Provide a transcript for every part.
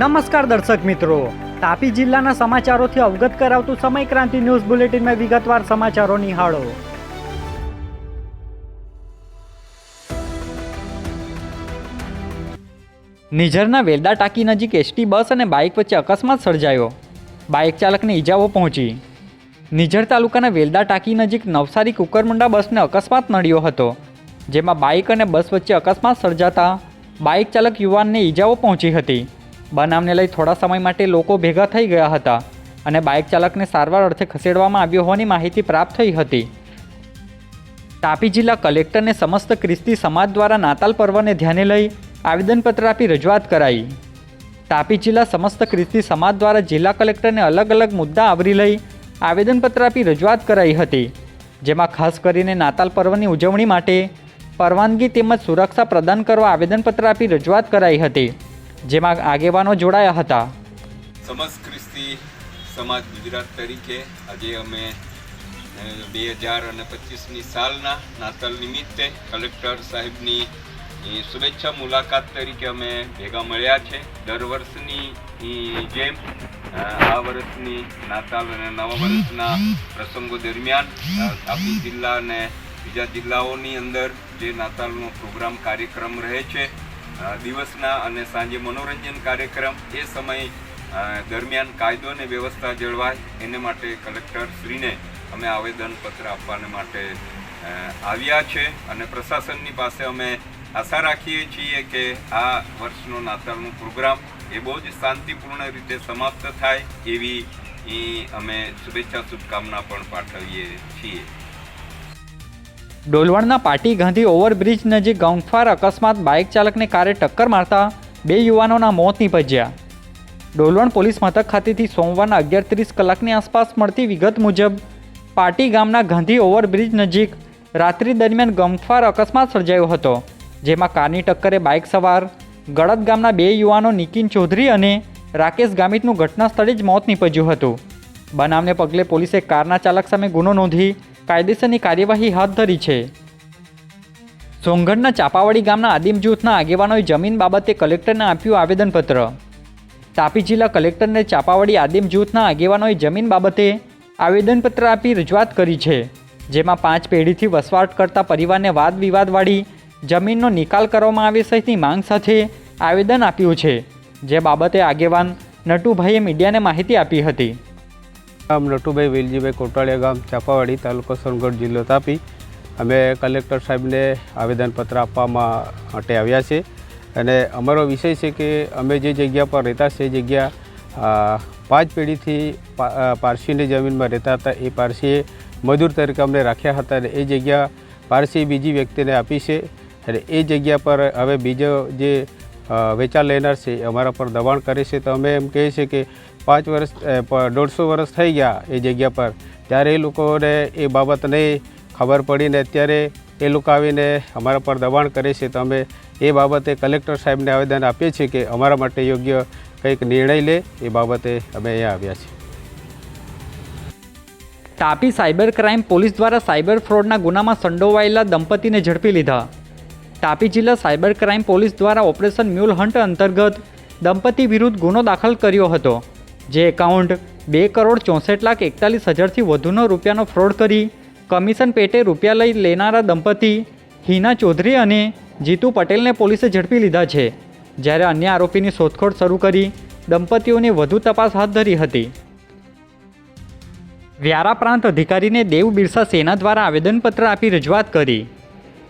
નમસ્કાર દર્શક મિત્રો, તાપી જિલ્લાના સમાચારોથી અવગત કરાવતું સમય ક્રાંતિ ન્યૂઝ બુલેટિનમાં વિગતવાર સમાચારો નિહાળો. નિઝરના વેલદા ટાંકી નજીક એસટી બસ અને બાઇક વચ્ચે અકસ્માત સર્જાયો. બાઇક ચાલકને ઈજાઓ પહોંચી. નિઝર તાલુકાના વેલદા ટાંકી નજીક નવસારી કુકરમુંડા બસને અકસ્માત નડ્યો હતો, જેમાં બાઇક અને બસ વચ્ચે અકસ્માત સર્જાતા બાઇક ચાલક યુવાનને ઈજાઓ પહોંચી હતી. બનાવને લઈ થોડા સમય માટે લોકો ભેગા થઈ ગયા હતા અને બાઇક ચાલકને સારવાર અર્થે ખસેડવામાં આવ્યો હોવાની માહિતી પ્રાપ્ત થઈ હતી. તાપી જિલ્લા કલેક્ટરને સમસ્ત ખ્રિસ્તી સમાજ દ્વારા નાતાલ પર્વને ધ્યાને લઈ આવેદનપત્ર આપી રજૂઆત કરાઈ. તાપી જિલ્લા સમસ્ત ખ્રિસ્તી સમાજ દ્વારા જિલ્લા કલેક્ટરને અલગ અલગ મુદ્દા આવરી લઈ આવેદનપત્ર આપી રજૂઆત કરાઈ હતી, જેમાં ખાસ કરીને નાતાલ પર્વની ઉજવણી માટે પરવાનગી તેમજ સુરક્ષા પ્રદાન કરવા આવેદનપત્ર આપી રજૂઆત કરાઈ હતી, જેમાં આગેવાનો જોડાયા હતા. સમસ્ત ખ્રિસ્તી સમાજ ગુજરાત તરીકે આજે અમે 2025ની સાલના નાતાલ નિમિત્તે કલેક્ટર સાહેબની શુભેચ્છા મુલાકાત તરીકે અમે ભેગા મળ્યા છે. દર વર્ષની જેમ આ વર્ષની નાતાલ અને નવા વર્ષના પ્રસંગો દરમિયાન તાપી જિલ્લા અને બીજા જિલ્લાઓની અંદર જે નાતાલનો પ્રોગ્રામ કાર્યક્રમ રહે છે, દિવસના અને સાંજે મનોરંજન કાર્યક્રમ, એ સમય દરમિયાન કાયદો અને વ્યવસ્થા જળવાય એને માટે કલેક્ટર શ્રીને અમે આવેદનપત્ર આપવાને માટે આવ્યા છે અને પ્રશાસનની પાસે અમે આશા રાખીએ છીએ કે આ વર્ષનો નાતાલનો પ્રોગ્રામ એ બહુ જ શાંતિપૂર્ણ રીતે સમાપ્ત થાય એવી અમે શુભેચ્છા શુભકામના પણ પાઠવીએ છીએ. ડોલવણના પાટી ગાંધી ઓવરબ્રિજ નજીક ગમખ્વાર અકસ્માત, બાઇક ચાલકને કારે ટક્કર મારતા 2 યુવાનોના મોત નીપજ્યા. ડોલવણ પોલીસ મથક ખાતેથી સોમવારના 11:30 કલાકની આસપાસ મળતી વિગત મુજબ પાટી ગામના ગાંધી ઓવરબ્રિજ નજીક રાત્રિ દરમિયાન ગમખ્વાર અકસ્માત સર્જાયો હતો, જેમાં કારની ટક્કરે બાઇક સવાર ગળદ ગામના 2 યુવાનો નિકિન ચૌધરી અને રાકેશ ગામિતનું ઘટના સ્થળે જ મોત નીપજ્યું હતું. બનાવને પગલે પોલીસે કારના ચાલક સામે ગુનો નોંધી કાયદેસરની કાર્યવાહી હાથ ધરી છે. સોંગઢના ચાપાવાડી ગામના આદિમ જૂથના આગેવાનોએ જમીન બાબતે કલેક્ટરને આપ્યું આવેદનપત્ર. તાપી જિલ્લા કલેક્ટરને ચાપાવાડી આદિમ જૂથના આગેવાનોએ જમીન બાબતે આવેદનપત્ર આપી રજૂઆત કરી છે, જેમાં 5 પેઢીથી વસવાટ કરતા પરિવારને વાદ વિવાદવાળી જમીનનો નિકાલ કરવામાં આવે સહિતની માંગ સાથે આવેદન આપ્યું છે, જે બાબતે આગેવાન નટુભાઈએ મીડિયાને માહિતી આપી હતી. ગામ નટુભાઈ વેલજીભાઈ કોટાળિયા, ગામ ચાપાવાડી, તાલુકો સોનગઢ, જિલ્લો તાપી. અમે કલેક્ટર સાહેબને આવેદનપત્ર આપવા માટે આવ્યા છે અને અમારો વિષય છે કે અમે જે જગ્યા પર રહેતા છે, એ જગ્યા 5 પેઢીથી પારસીની જમીનમાં રહેતા હતા. એ પારસીએ મજૂર તરીકે અમને રાખ્યા હતા અને એ જગ્યા પારસી બીજી વ્યક્તિને આપી છે અને એ જગ્યા પર હવે બીજો જે વેચાણ લેનાર છે અમારા પર દબાણ કરે છે. તો અમે એમ કહીએ છીએ કે 5 વર્ષ 150 વર્ષ થઈ ગયા એ જગ્યા પર, ત્યારે એ લોકોને એ બાબતને ખબર પડીને અત્યારે એ લોકો આવીને અમારા પર દબાણ કરે છે. તો અમે એ બાબતે કલેક્ટર સાહેબને આવેદન આપીએ છીએ કે અમારા માટે યોગ્ય કંઈક નિર્ણય લે, એ બાબતે અમે અહીંયા આવ્યા છીએ. તાપી સાયબર ક્રાઇમ પોલીસ દ્વારા સાયબર ફ્રોડના ગુનામાં સંડોવાયેલા દંપતીને ઝડપી લીધા. તાપી જિલ્લા સાયબર ક્રાઇમ પોલીસ દ્વારા ઓપરેશન મ્યુલ હન્ટ અંતર્ગત દંપતી વિરુદ્ધ ગુનો દાખલ કર્યો હતો, જે એકાઉન્ટ 2,64,41,000થી વધુનો રૂપિયાનો ફ્રોડ કરી કમિશન પેટે રૂપિયા લઈ લેનારા દંપતી હિના ચૌધરી અને જીતુ પટેલને પોલીસે ઝડપી લીધા છે, જ્યારે અન્ય આરોપીની શોધખોળ શરૂ કરી દંપતીઓની વધુ તપાસ હાથ ધરી હતી. વ્યારા પ્રાંત અધિકારીને દેવ બિરસા સેના દ્વારા આવેદનપત્ર આપી રજૂઆત કરી.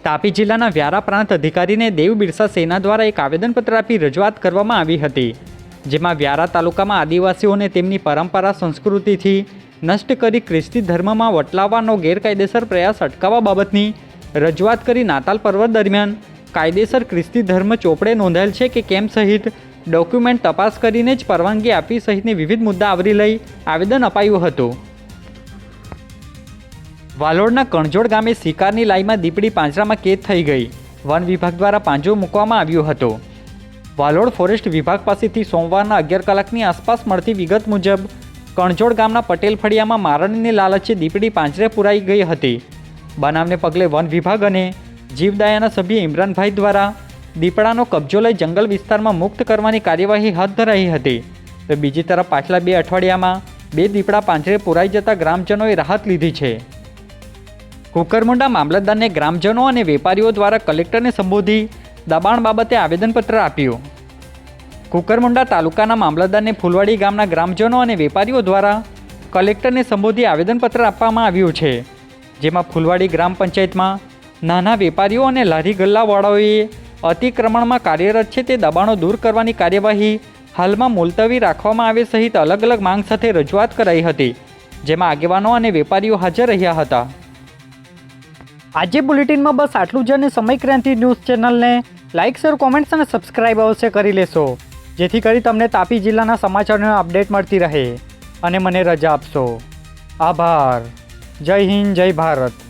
તાપી જિલ્લાના વ્યારા પ્રાંત અધિકારીને દેવ બિરસા સેના દ્વારા એક આવેદનપત્ર આપી રજૂઆત કરવામાં આવી હતી, જેમાં વ્યારા તાલુકામાં આદિવાસીઓને તેમની પરંપરા સંસ્કૃતિથી નષ્ટ કરી ખ્રિસ્તી ધર્મમાં વટલાવવાનો ગેરકાયદેસર પ્રયાસ અટકાવવા બાબતની રજૂઆત કરી નાતાલ પર્વ દરમિયાન કાયદેસર ખ્રિસ્તી ધર્મ ચોપડે નોંધાયેલ છે કે કેમ સહિત ડોક્યુમેન્ટ તપાસ કરીને જ પરવાનગી આપી સહિતની વિવિધ મુદ્દા આવરી લઈ આવેદન અપાયું હતું. વાલોડના કણજોડ ગામે શિકારની લાઈમાં દીપડી પાંજરામાં કેદ થઈ ગઈ. વન વિભાગ દ્વારા પાંજરો મૂકવામાં આવ્યો હતો. વાલોડ ફોરેસ્ટ વિભાગ પાસેથી સોમવારના 11 કલાકની આસપાસ મળતી વિગત મુજબ કણજોડ ગામના પટેલ ફળિયામાં મારણની લાલચે દીપડી પાંજરે પુરાઈ ગઈ હતી. બનાવને પગલે વન વિભાગ અને જીવદયાના સભ્ય ઇમરાનભાઈ દ્વારા દીપડાનો કબજો લઈ જંગલ વિસ્તારમાં મુક્ત કરવાની કાર્યવાહી હાથ ધરાઈ હતી. તો બીજી તરફ પાછલા 2 અઠવાડિયામાં 2 દીપડા પાંજરે પુરાઈ જતા ગ્રામજનોએ રાહત લીધી છે. કુકરમુંડા મામલતદારને ગ્રામજનો અને વેપારીઓ દ્વારા કલેક્ટરને સંબોધી દબાણ બાબતે આવેદનપત્ર આપ્યું. કુકરમુંડા તાલુકાના મામલતદારને ફૂલવાડી ગામના ગ્રામજનો અને વેપારીઓ દ્વારા કલેક્ટરને સંબોધી આવેદનપત્ર આપવામાં આવ્યું છે. જેમાં ફૂલવાડી ગ્રામ પંચાયતમાં નાના વેપારીઓ અને લારી ગલ્લાવાળાઓએ અતિક્રમણમાં કાર્યરત છે તે દબાણો દૂર કરવાની કાર્યવાહી હાલમાં મુલતવી રાખવામાં આવે સહિત અલગ અલગ માંગ સાથે રજૂઆત કરાઈ હતી. જેમાં આગેવાનો અને વેપારીઓ હાજર રહ્યા હતા. આજે બુલેટિનમાં બસ આટલું જ અને સમય ક્રાંતિ ન્યૂઝ ચેનલને લાઇક શેર કોમેન્ટ્સ અને સબસ્ક્રાઇબ અવશ્ય કરી લેશો, જેથી કરી તમને તાપી જિલ્લાના સમાચારોનો અપડેટ મળતી રહે. અને મને રજા આપશો. આભાર. જય હિન્દ, જય ભારત.